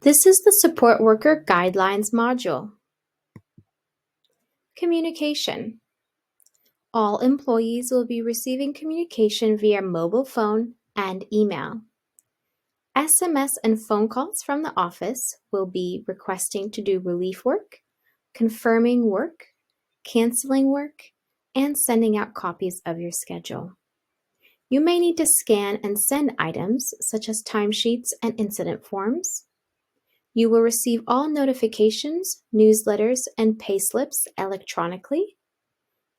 This is the Support Worker Guidelines module. Communication. All employees will be receiving communication via mobile phone and email. SMS and phone calls from the office will be requesting to do relief work, confirming work, canceling work, and sending out copies of your schedule. You may need to scan and send items such as timesheets and incident forms. You will receive all notifications, newsletters, and payslips electronically.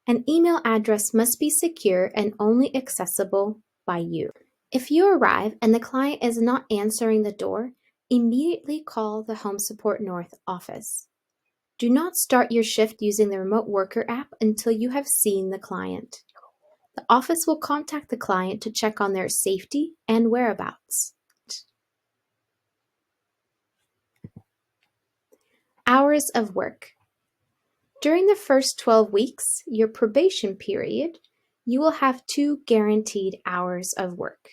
An email address must be secure and only accessible by you. If you arrive and the client is not answering the door, immediately call the Home Support North office. Do not start your shift using the Remote Worker app until you have seen the client. The office will contact the client to check on their safety and whereabouts. Hours of work. During the first 12 weeks, your probation period, you will have 2 guaranteed hours of work.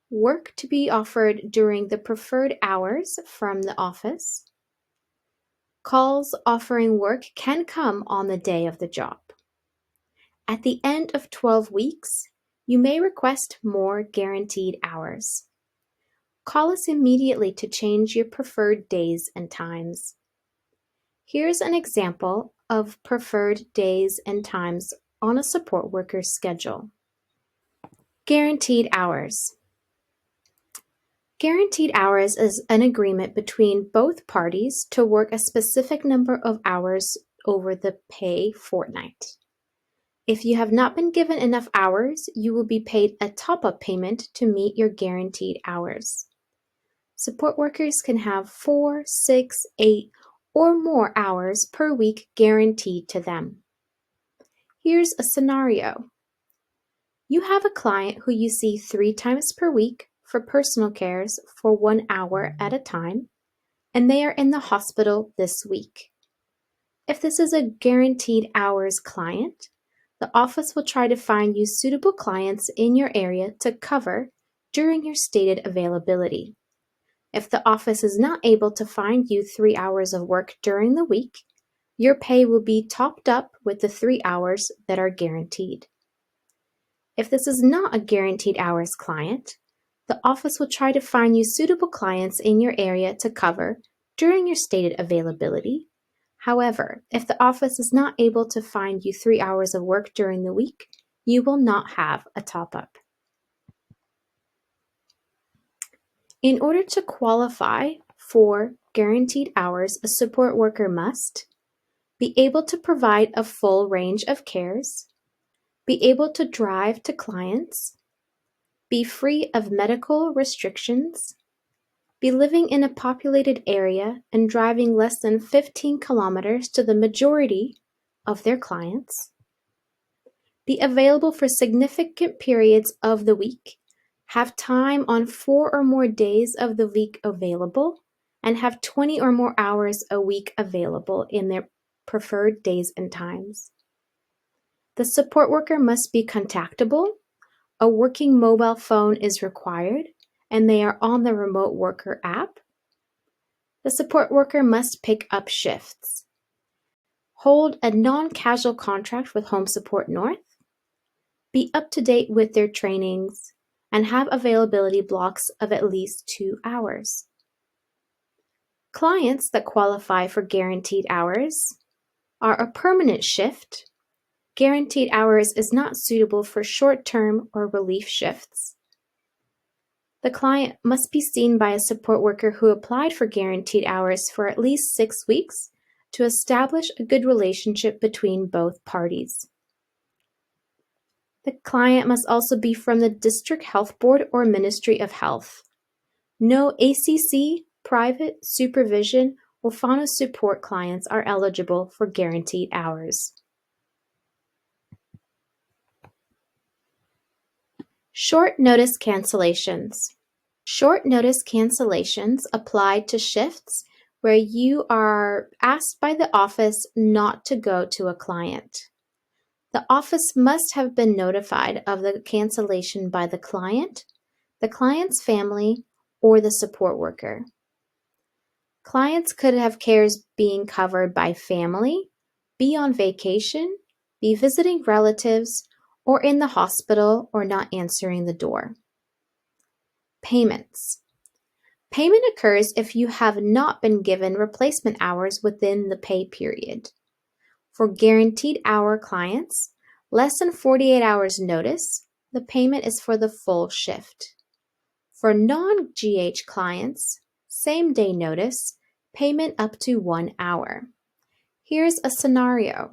Work to be offered during the preferred hours from the office. Calls offering work can come on the day of the job. At the end of 12 weeks, you may request more guaranteed hours. Call us immediately to change your preferred days and times. Here's an example of preferred days and times on a support worker's schedule. Guaranteed hours. Guaranteed hours is an agreement between both parties to work a specific number of hours over the pay fortnight. If you have not been given enough hours, you will be paid a top-up payment to meet your guaranteed hours. Support workers can have 4, 6, 8, or more hours per week guaranteed to them. Here's a scenario. You have a client who you see 3 times per week for personal cares for 1 hour at a time, and they are in the hospital this week. If this is a guaranteed hours client, the office will try to find you suitable clients in your area to cover during your stated availability. If the office is not able to find you 3 hours of work during the week, your pay will be topped up with the 3 hours that are guaranteed. If this is not a guaranteed hours client, the office will try to find you suitable clients in your area to cover during your stated availability. However, if the office is not able to find you 3 hours of work during the week, you will not have a top-up. In order to qualify for guaranteed hours, a support worker must be able to provide a full range of cares, be able to drive to clients, be free of medical restrictions, be living in a populated area and driving less than 15 kilometers to the majority of their clients, be available for significant periods of the week, have time on 4 or more days of the week available, and have 20 or more hours a week available in their preferred days and times. The support worker must be contactable. A working mobile phone is required, and they are on the Remote Worker app. The support worker must pick up shifts. Hold a non-casual contract with Home Support North. Be up to date with their trainings, and have availability blocks of at least 2 hours. Clients that qualify for guaranteed hours are a permanent shift. Guaranteed hours is not suitable for short-term or relief shifts. The client must be seen by a support worker who applied for guaranteed hours for at least 6 weeks to establish a good relationship between both parties. The client must also be from the District Health Board or Ministry of Health. No ACC, private, supervision, or Fauna support clients are eligible for guaranteed hours. Short notice cancellations. Short notice cancellations apply to shifts where you are asked by the office not to go to a client. The office must have been notified of the cancellation by the client's family, or the support worker. Clients could have cares being covered by family, be on vacation, be visiting relatives, or in the hospital or not answering the door. Payments. Payment occurs if you have not been given replacement hours within the pay period. For guaranteed hour clients, less than 48 hours notice, the payment is for the full shift. For non-GH clients, same day notice, payment up to 1 hour. Here's a scenario.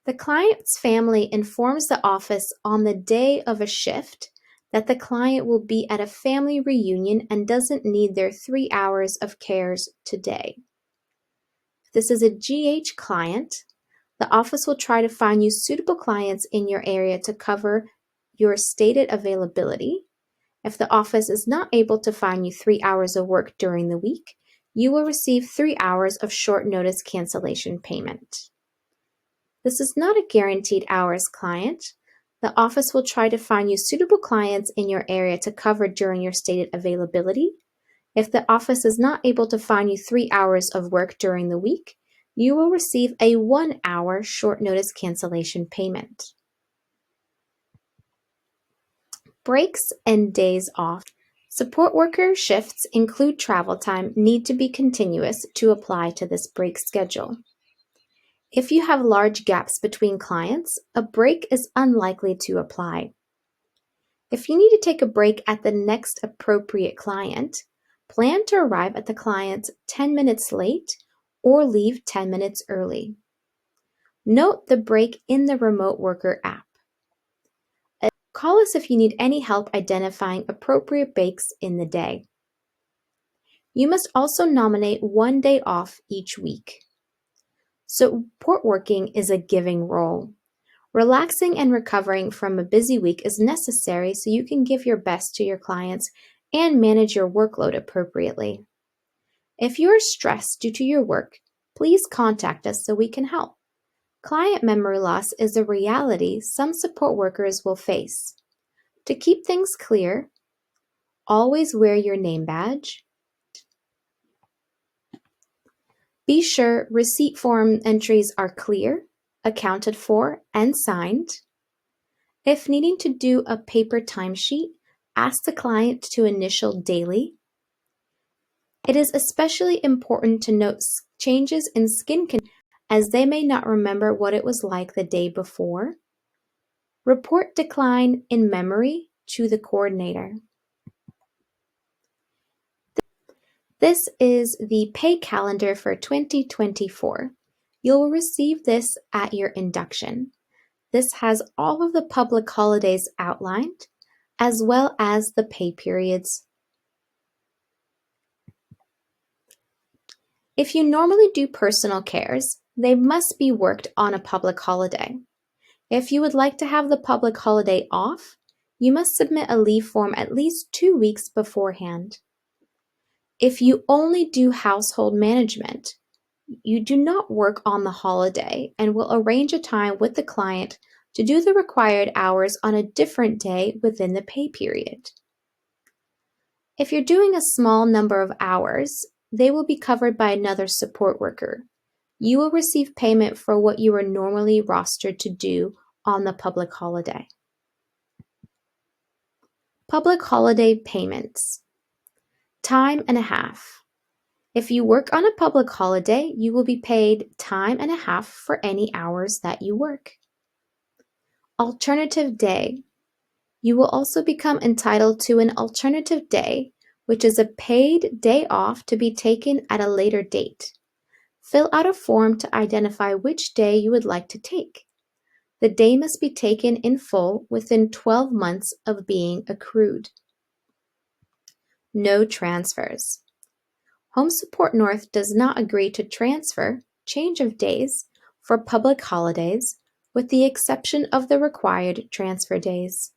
The client's family informs the office on the day of a shift that the client will be at a family reunion and doesn't need their 3 hours of cares today. If this is a GH client, the office will try to find you suitable clients in your area to cover your stated availability. If the office is not able to find you 3 hours of work during the week, you will receive 3 hours of short notice cancellation payment. This is not a guaranteed hours client. The office will try to find you suitable clients in your area to cover during your stated availability. If the office is not able to find you 3 hours of work during the week, you will receive a 1 hour short notice cancellation payment. Breaks and days off. Support worker shifts include travel time need to be continuous to apply to this break schedule. If you have large gaps between clients, a break is unlikely to apply. If you need to take a break at the next appropriate client, plan to arrive at the client 10 minutes late or leave 10 minutes early. Note the break in the Remote Worker app. Call us if you need any help identifying appropriate breaks in the day. You must also nominate 1 day off each week. Support working is a giving role. Relaxing and recovering from a busy week is necessary so you can give your best to your clients and manage your workload appropriately. If you are stressed due to your work, please contact us so we can help. Client memory loss is a reality some support workers will face. To keep things clear, always wear your name badge. Be sure receipt form entries are clear, accounted for, and signed. If needing to do a paper timesheet, ask the client to initial daily. It is especially important to note changes in skin condition as they may not remember what it was like the day before. Report decline in memory to the coordinator. This is the pay calendar for 2024. You'll receive this at your induction. This has all of the public holidays outlined, as well as the pay periods. If you normally do personal cares, they must be worked on a public holiday. If you would like to have the public holiday off, you must submit a leave form at least 2 weeks beforehand. If you only do household management, you do not work on the holiday and will arrange a time with the client to do the required hours on a different day within the pay period. If you're doing a small number of hours, they will be covered by another support worker. You will receive payment for what you are normally rostered to do on the public holiday. Public holiday payments. Time and a half. If you work on a public holiday, you will be paid time and a half for any hours that you work. Alternative day. You will also become entitled to an alternative day, which is a paid day off to be taken at a later date. Fill out a form to identify which day you would like to take. The day must be taken in full within 12 months of being accrued. No transfers. Home Support North does not agree to transfer, change of days, for public holidays, with the exception of the required transfer days.